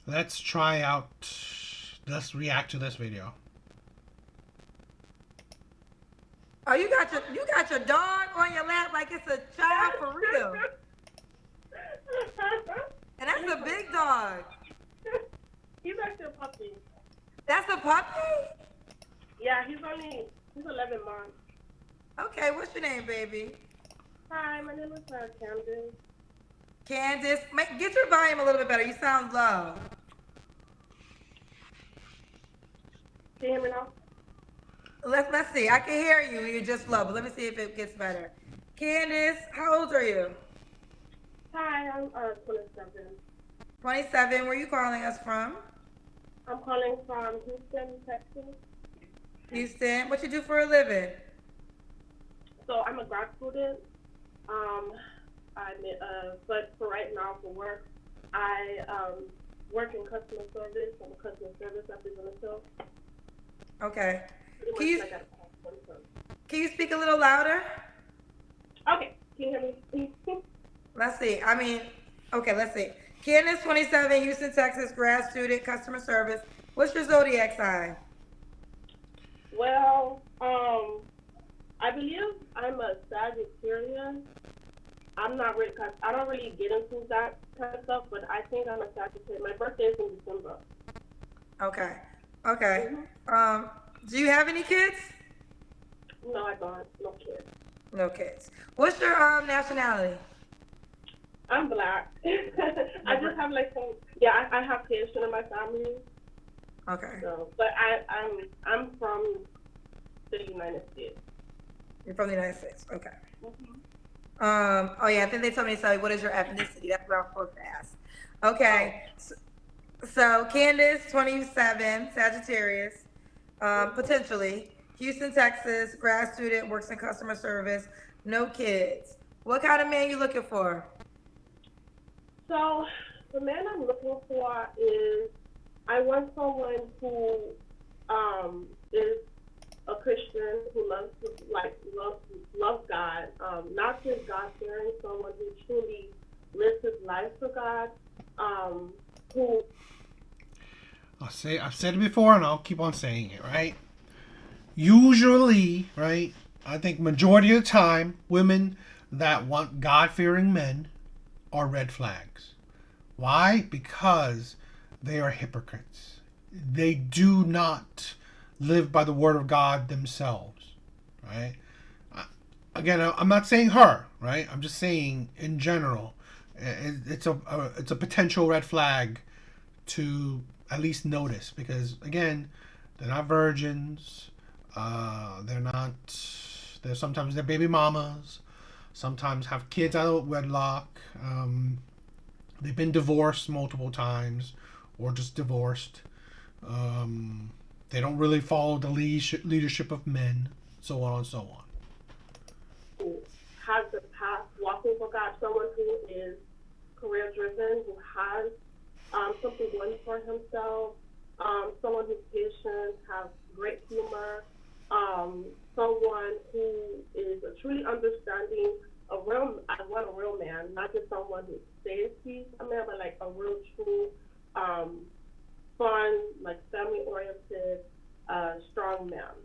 Let's try out. Let's react to this video. Oh, you got your dog on your lap like it's a child for real. And that's a big dog. He's actually a puppy. That's a puppy? Yeah, he's 11 months. Okay, what's your name, baby? Hi, my name is Candace. Candace. Get your volume a little bit better. You sound low. Can you hear me now? Let's see. I can hear you. You're just low, but let me see if it gets better. Candace, how old are you? Hi, I'm 27. 27. Where are you calling us from? I'm calling from Houston, Texas. Houston. What you do for a living? So I'm a grad student. Um, but for right now, for work, I work in customer service. I'm a customer service representative. Okay. Pretty Can much you like a can you speak a little louder? Okay, can you hear me? Let's see. Okay, let's see. Candace, 27, Houston, Texas, grad student, customer service. What's your zodiac sign? Well, I believe I'm a Sagittarius. I'm not really, cause I don't really get into that kind of stuff, but I think I'm a Sagittarius. My birthday is in December. Okay. Okay. hmm Um, do you have any kids? No, I don't. No kids. No kids. What's your nationality? I'm black. I You're just black. have like some. Yeah, I have Haitian in my family. Okay. So, but I'm from the United States. You're from the United States. Okay. hmm Oh yeah, I think they told me to tell you what is your ethnicity. That's what I'm supposed to ask. Okay. Oh. So Candace, 27, Sagittarius, hmm potentially. Houston, Texas, grad student, works in customer service, no kids. What kind of man you looking for? So the man I'm looking for is I want someone who is a Christian who loves God, not just God fearing, someone who truly lives his life for God, who I've said it before, and I'll keep on saying it. Right? Usually, right? I think majority of the time, women that want God-fearing men are red flags. Why? Because they are hypocrites. They do not live by the word of God themselves, right? Again, I'm not saying her, right? I'm just saying in general, it's a potential red flag to at least notice because again, they're not virgins. They're not. They're sometimes they're baby mamas. Sometimes have kids out of wedlock. They've been divorced multiple times, or just divorced. Um, they don't really follow the leadership of men, so on and so on. has the path walking for God, someone who is career driven, who has something going for himself, someone who's patient, has great humor, someone who is a truly understanding, I want a real man, not just someone who says he's a man, but like a real true, um, fun, like family oriented, strong man.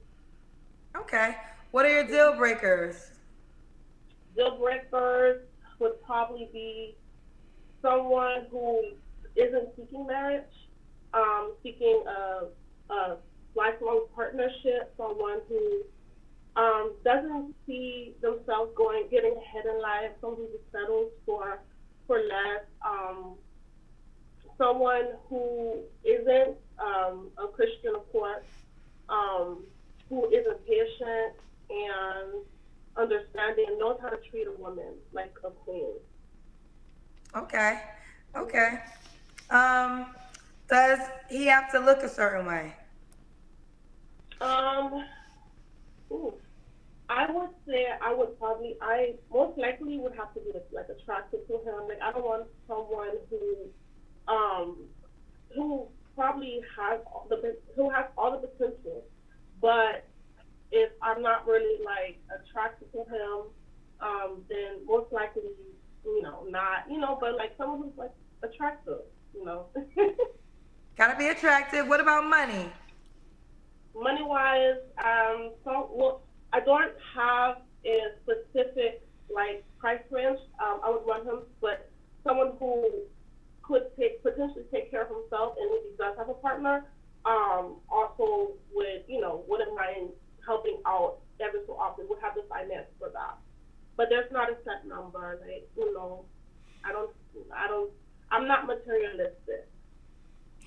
Okay. What are your deal breakers? Deal breakers would probably be someone who isn't seeking marriage, seeking a lifelong partnership, someone who doesn't see themselves getting ahead in life, someone who settles for less, someone who isn't a Christian, of course, um, who is a patient and understanding and knows how to treat a woman like a queen. Okay. Okay. hmm Um, does he have to look a certain way? Um, ooh, I would say I most likely would have to be like attracted to him. Like I don't want someone um who probably has who has all the potential, but if I'm not really like attracted to him, then most likely, not, but like someone who's like attractive, you know. gotta be attractive. What about money? Money wise, I don't have a specific like price range. I would want him, but someone who could potentially take care of himself, and if he does have a partner, also would wouldn't mind helping out every so often. Would have the finance for that, but there's not a set number. Like I don't. I'm not materialistic.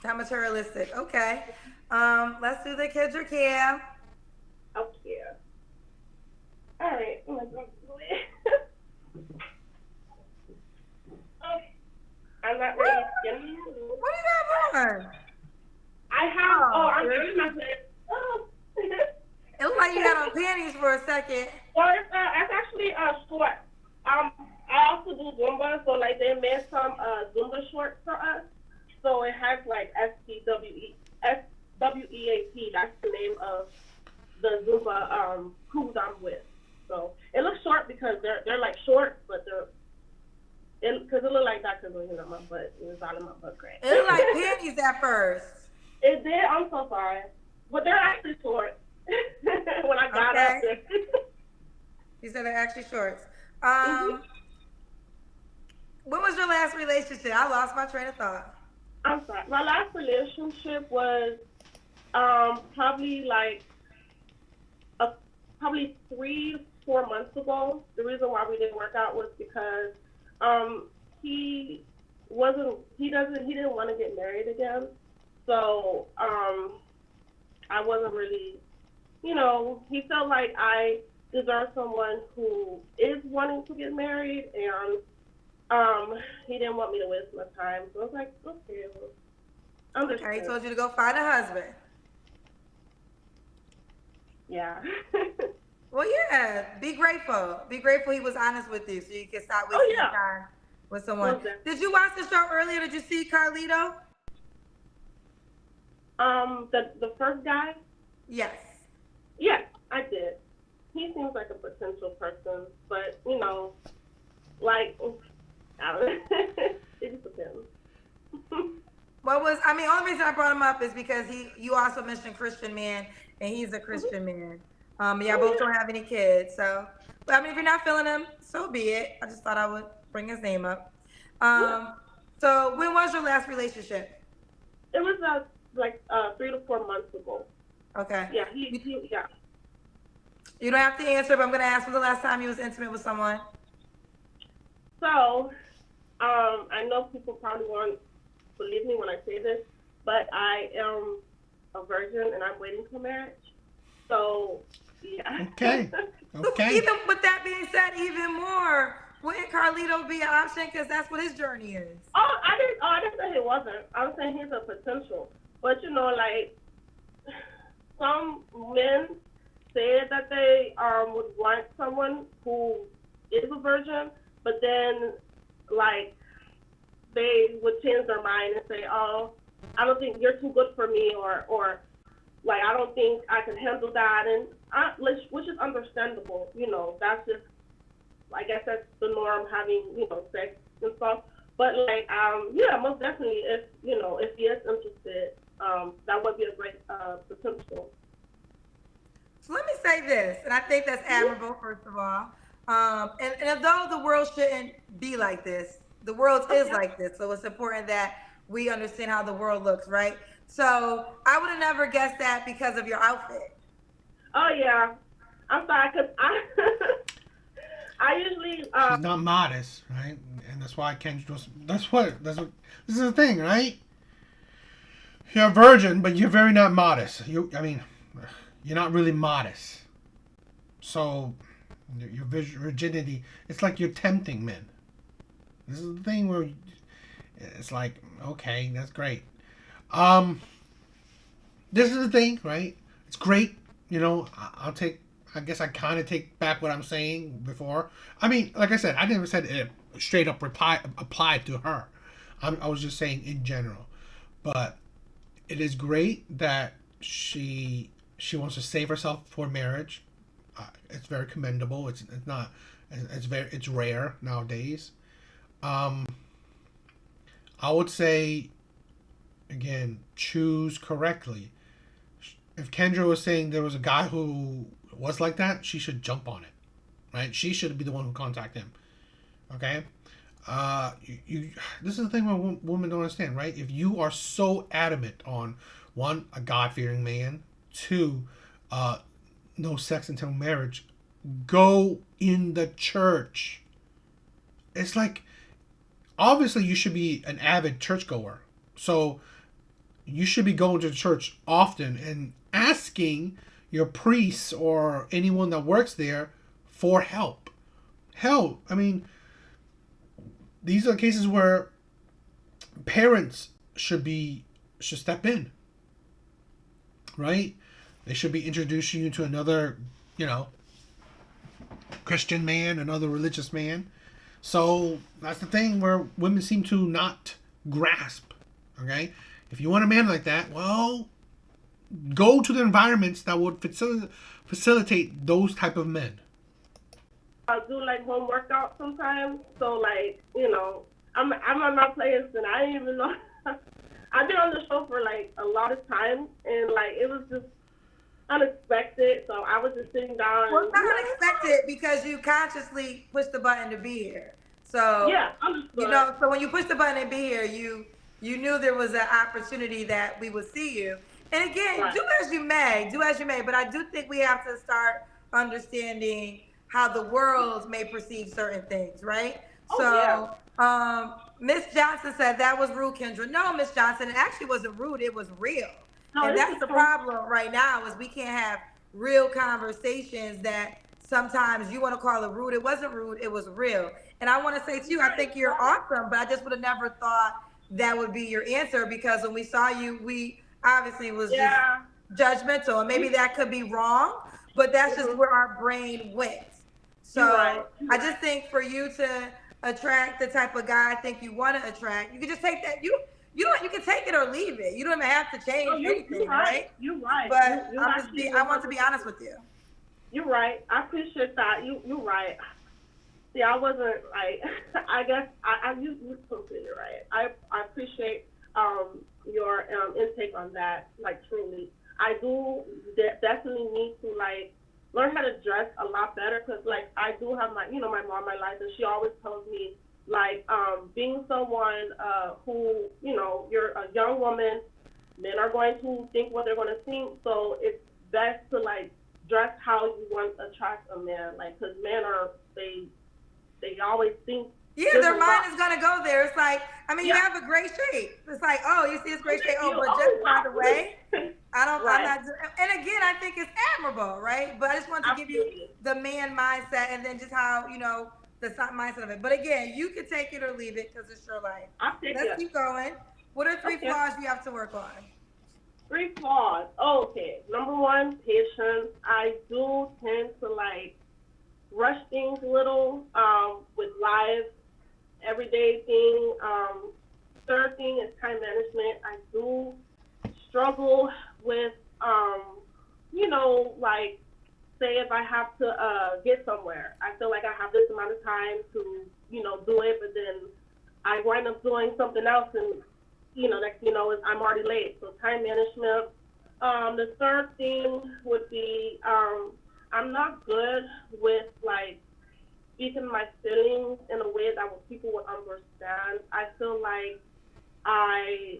Not materialistic. Okay. Let's do the kids or care. Okay. All right. Oh my God. Okay. I'm not ready. What do you have on? I have. Oh, I'm really? doing my thing. Oh. It looked like you had on panties for a second. Well, it's actually short. I also do Zumba, so like they made some Zumba shorts for us. So it has like SWEAT. That's the name of the Zumba crews I'm with. So it looks short because they're like short, but because it looked like that because my butt it was out of my butt crack. It looked like panties at first. It did. I'm so sorry, but they're actually short. When I got up there. You said they're actually shorts. Mhm. When was your last relationship? I lost my train of thought. I'm sorry. My last relationship was probably like probably 3 to 4 months ago. The reason why we didn't work out was because he didn't want to get married again. So I wasn't really, he felt like I deserved someone who is wanting to get married, and he didn't want me to waste my time. So I was like, okay, well, understand. Okay, he told you to go find a husband. Yeah. Well, yeah, be grateful. Be grateful he was honest with you so you can stop wasting your time with someone. Okay. Did you watch the show earlier? Did you see Carlito? The first guy? Yes. Yes, I did. He seems like a potential person, but like I don't know. It just depends. Only reason I brought him up is because you also mentioned Christian man, and he's a Christian man. Yeah, both don't have any kids, so. But if you're not feeling him, so be it. I just thought I would bring his name up. So when was your last relationship? It was like 3 to 4 months ago. Okay. Yeah, yeah. You don't have to answer, but I'm gonna ask when the last time you was intimate with someone. So, I know people probably won't believe me when I say this, but I am a virgin and I'm waiting for marriage. So, yeah. Okay. Okay. Even with that being said, even more, wouldn't Carlito be an option? Because that's what his journey is. I didn't say he wasn't. I was saying he's a potential. But like some men say that they would want someone who is a virgin, but then like they would change their mind and say, "Oh, I don't think you're too good for me," or like I don't think I can handle that, and which is understandable. That's just, I guess that's the norm, having sex and stuff. But like yeah, most definitely, if he is interested, that would be a great potential. So let me say this, and I think that's admirable, first of all. And although the world shouldn't be like this, the world is like this. So it's important that we understand how the world looks, right? So I would have never guessed that because of your outfit. Oh yeah, I'm sorry, cause I usually She's not modest, right? And that's why I can't just. That's what. This is the thing, right? You're a virgin, but you're very not modest. You're not really modest. So your virginity, it's like you're tempting men. This is the thing where it's like, okay, that's great. This is the thing, right? It's great. I guess I kind of take back what I'm saying before. Like I said, I never said it straight up applied to her. I was just saying in general. But it is great that she wants to save herself for marriage. It's very commendable. It's not. It's rare nowadays. I would say again, choose correctly. If Kendra was saying there was a guy who was like that, she should jump on it, right? She should be the one who contact him. Okay. This is the thing where women don't understand, right? If you are so adamant on one, a God fearing man, two, no sex until marriage, go in the church. It's like, obviously you should be an avid churchgoer, so you should be going to church often and asking your priests or anyone that works there for help. Hell, I mean, these are cases where parents should step in, right? They should be introducing you to another, Christian man, another religious man. So that's the thing where women seem to not grasp. Okay, if you want a man like that, well, go to the environments that would facilitate those type of men. I do like home workouts sometimes. So like, I'm on my playlist and I didn't even know. I've been on the show for like a lot of time and like it was just unexpected. So I was just sitting down. Well, it's not unexpected because you consciously pushed the button to be here. So yeah, understood. So when you pushed the button to be here, you knew there was an opportunity that we would see you. And again, Right. do as you may. But I do think we have to start understanding how the world may perceive certain things, right? Oh, So, Miss Johnson said that was rude, Kendra. No, Miss Johnson, it actually wasn't rude. It was real. No, And this that's is the so- problem right now is we can't have real conversations that sometimes you want to call it rude. It wasn't rude. It was real. And I want to say to you, I think you're awesome, but I just would have never thought that would be your answer because when we saw you, we obviously was Yeah. just judgmental. And maybe that could be wrong, but that's just where our brain went. So You're right. I just think for you to attract the type of guy I think you want to attract, you can just take that. You can take it or leave it. You don't even have to change No, anything, you're right? You're right. But You're I want to be honest with you. You're right. I appreciate that. You're right. See, I wasn't like. I guess you completely right. I appreciate your intake on that. Like truly, I do definitely need to like learn how to dress a lot better because like I do have my my mom in my life and she always tells me like being someone who you're a young woman, men are going to think what they're going to think, so it's best to like dress how you want to attract a man, like because men are they always think. Yeah, their mind is gonna go there. It's like, I mean, you Yeah. have a great shape. It's like, oh, you see this great shape. Oh, You- but oh, just by the wow. way, I'm Right. not. And again, I think it's admirable, right? But I just want to give you Absolutely. the man mindset and then just how the mindset of it. But again, you can take it or leave it because it's your life. I'll take Let's it. keep going. What are 3 Okay. flaws you have to work on? 3 flaws. Okay. Number 1, patience. I do tend to like rush things a little with life, everyday thing. Third thing is time management. I do struggle with like say if I have to get somewhere, I feel like I have this amount of time to do it, but then I wind up doing something else and next thing you know is I'm already late. So time management. The third thing would be I'm not good with like speaking my feelings in a way that people would understand. I feel like I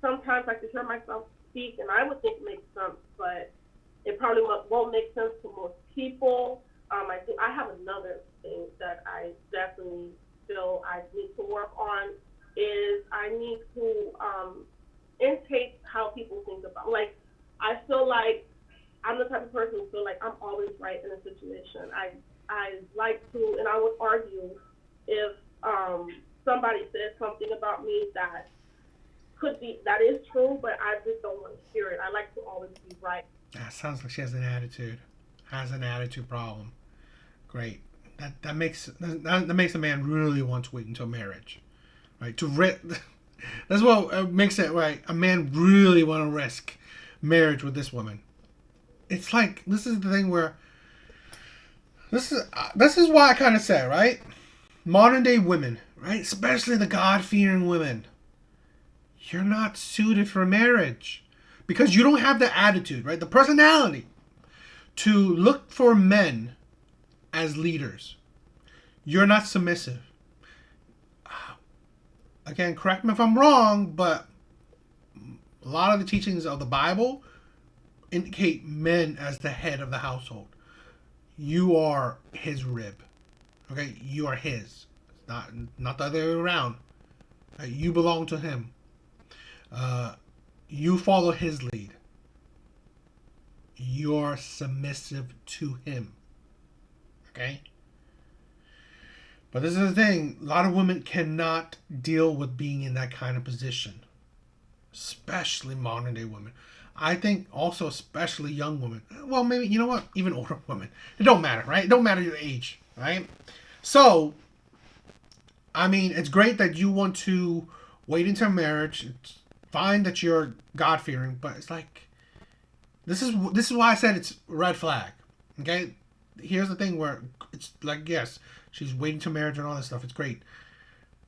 sometimes like to hear myself speak and I would think it makes sense, but it probably won't make sense to most people. I have another thing that I definitely feel I need to work on is I need to intake how people think about. Like, I feel like I'm the type of person who feel like I'm always right in a situation. I like to, and I would argue if somebody says something about me that is true, but I just don't want to hear it. I like to always be right. That sounds like she has an attitude. Has an attitude problem. Great. That makes a man really want to wait until marriage, right? That's what makes it right. A man really want to risk marriage with this woman. It's like this is the thing where this is why I kind of say, right, modern day women, right, especially the God fearing women, you're not suited for marriage because you don't have the attitude, right? The personality to look for men as leaders. You're not submissive. Again, correct me if I'm wrong, but a lot of the teachings of the Bible indicate men as the head of the household. You are his rib. Okay? You are his. Not the other way around. You belong to him. You follow his lead. You're submissive to him. Okay? But this is the thing. A lot of women cannot deal with being in that kind of position. Especially modern day women. I think also especially young women. Well, maybe, you know what? Even older women. It don't matter, right? It don't matter your age, right? So, I mean, it's great that you want to wait until marriage. It's fine that you're God-fearing, but it's like, this is why I said it's red flag. Okay? Here's the thing where it's like, yes, she's waiting till marriage and all this stuff. It's great.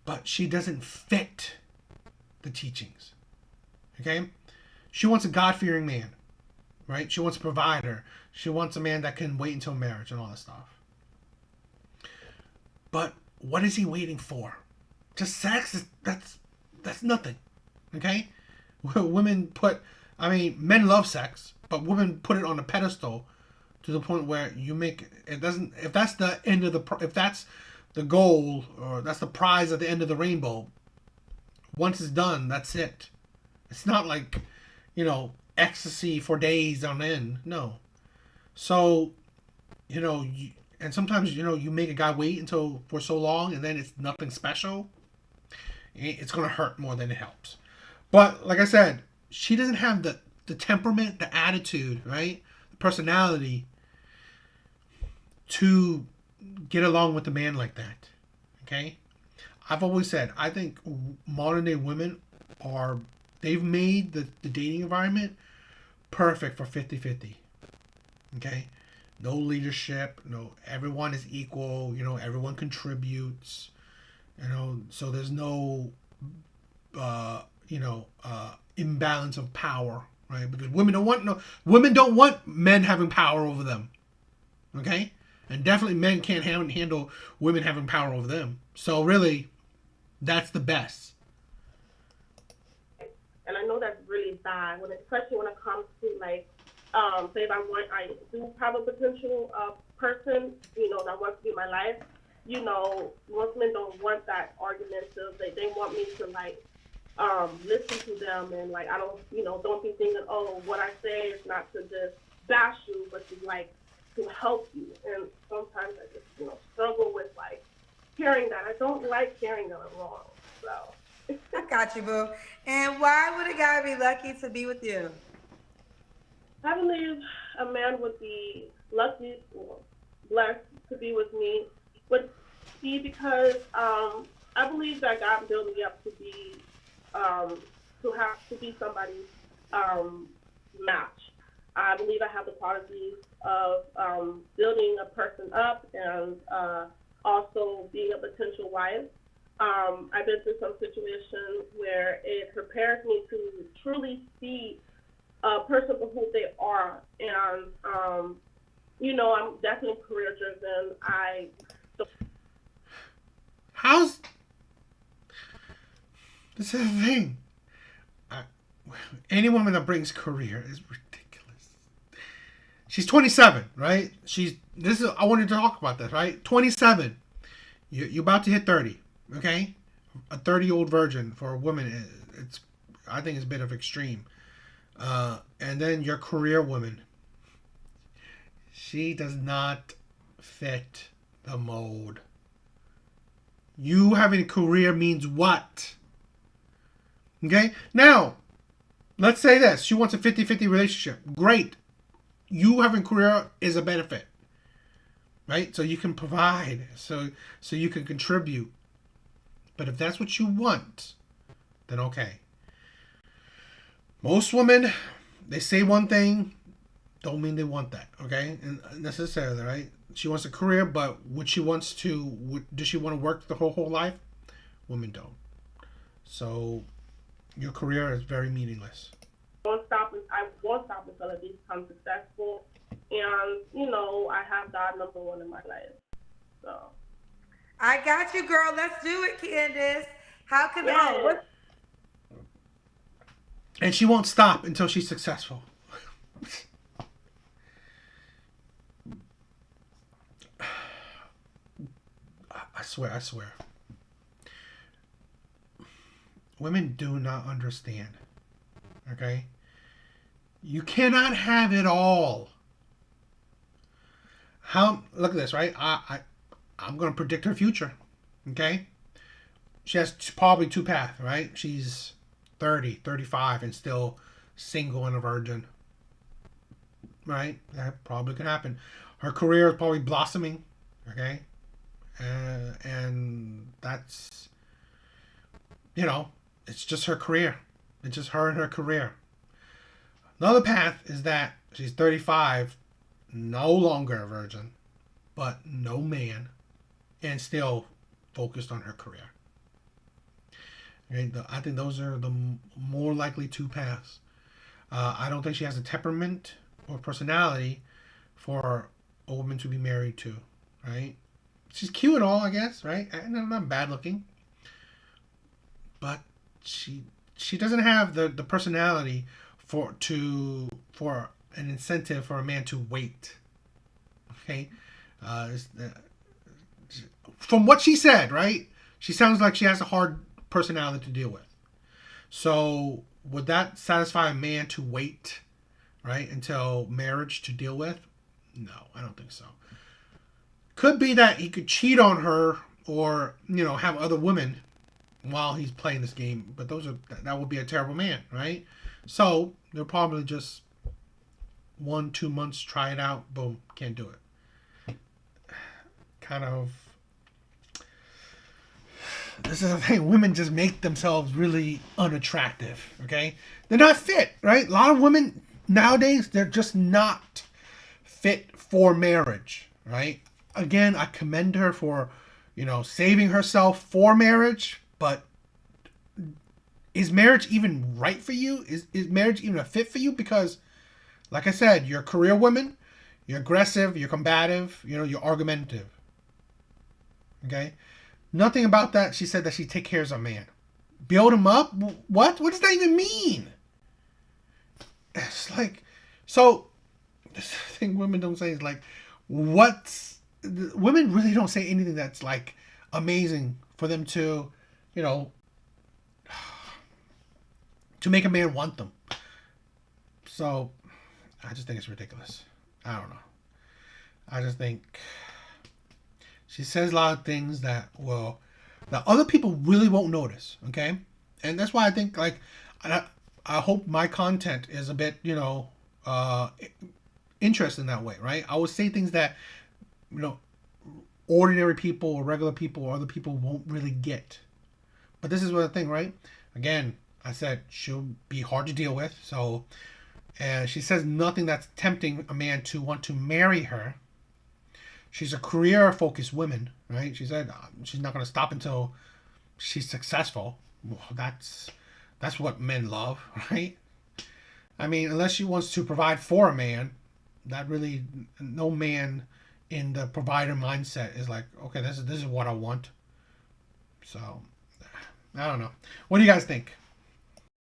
But she doesn't fit the teachings. Okay? She wants a God-fearing man. Right? She wants a provider. She wants a man that can wait until marriage and all this stuff. But what is he waiting for? Just sex? That's nothing. Okay? Women men love sex, but women put it on a pedestal to the point where you make it doesn't. If that's the end of if that's the goal or that's the prize at the end of the rainbow, once it's done, that's it. It's not like, ecstasy for days on end. No. So, and sometimes you make a guy wait for so long, and then it's nothing special. It's gonna hurt more than it helps. But like I said, she doesn't have the temperament, the attitude, right? The personality to get along with a man like that. Okay? I've always said, I think modern day women they've made the dating environment perfect for 50-50. Okay? No leadership, everyone is equal, everyone contributes, so there's no imbalance of power, right? Because women don't want men having power over them. Okay? And definitely men can't handle women having power over them. So really, that's the best. And I know that's really bad, especially when it comes to say if I do have a potential person, that wants to be in my life. Most men don't want that argumentative. They want me to listen to them and I don't be thinking, oh, what I say is not to just bash you, but to help you. And sometimes I just struggle with hearing that. I don't like hearing that I'm wrong. So I got you, boo. And why would a guy be lucky to be with you? I believe a man would be lucky or blessed to be with me would be because I believe that God built me up to be somebody's match. I believe I have the qualities of building a person up and also being a potential wife. I've been through some situations where it prepares me to truly see a person for who they are. And, I'm definitely career driven. This is the thing. Any woman that brings career is ridiculous. She's 27, right? I wanted to talk about this, right? 27. You're about to hit 30, okay? A 30-year-old virgin for a woman, I think it's a bit of extreme. And then your career woman. She does not fit the mold. You having a career means what? Okay? Now, let's say this. She wants a 50-50 relationship. Great. You having a career is a benefit. Right? So you can provide. So you can contribute. But if that's what you want, then okay. Most women, they say one thing, don't mean they want that, okay? And necessarily, right? She wants a career, but does she want to work the whole life? Women don't. So, your career is very meaningless. I won't stop until I become successful. And, I have God number one in my life. So, I got you, girl. Let's do it, Candace. How can yes. what And she won't stop until she's successful. I swear. Women do not understand. Okay? You cannot have it all. Look at this, right? I'm going to predict her future. Okay? She has probably two paths, right? She's 30, 35 and still single and a virgin. Right? That probably could happen. Her career is probably blossoming. Okay? And that's, it's just her career. It's just her and her career. Another path is that she's 35, no longer a virgin, but no man, and still focused on her career. Okay, I think those are the more likely two paths. I don't think she has a temperament or personality for a woman to be married to, right? She's cute and all, I guess, right? And not bad looking, but she doesn't have the personality for an incentive for a man to wait. Okay, from what she said, right? She sounds like she has a hard personality to deal with. So would that satisfy a man to wait, right, until marriage to deal with? No, I don't think so. Could be that he could cheat on her or, have other women while he's playing this game. But that would be a terrible man, right? So they'll probably just 1-2 months, try it out, boom, can't do it. Kind of. This is the thing. Women just make themselves really unattractive, okay? They're not fit, right? A lot of women nowadays, they're just not fit for marriage, right? Again, I commend her for, saving herself for marriage, but is marriage even right for you? Is marriage even a fit for you? Because, like I said, you're a career woman, you're aggressive, you're combative, you're argumentative. Okay? Nothing about that. She said that she take care of a man. Build him up? What? What does that even mean? It's like, so, this thing women don't say is like, women really don't say anything that's like amazing for them to, to make a man want them. So, I just think it's ridiculous. I don't know. I just think she says a lot of things that other people really won't notice, okay? And that's why I think, like, I hope my content is a bit, interesting that way, right? I would say things that, ordinary people or regular people or other people won't really get. But this is what the thing, right? Again, I said she'll be hard to deal with. So, and she says nothing that's tempting a man to want to marry her. She's a career-focused woman, right? She said she's not going to stop until she's successful. Well, that's what men love, right? I mean, unless she wants to provide for a man, that really, no man in the provider mindset is like, okay, this is what I want. So, I don't know. What do you guys think?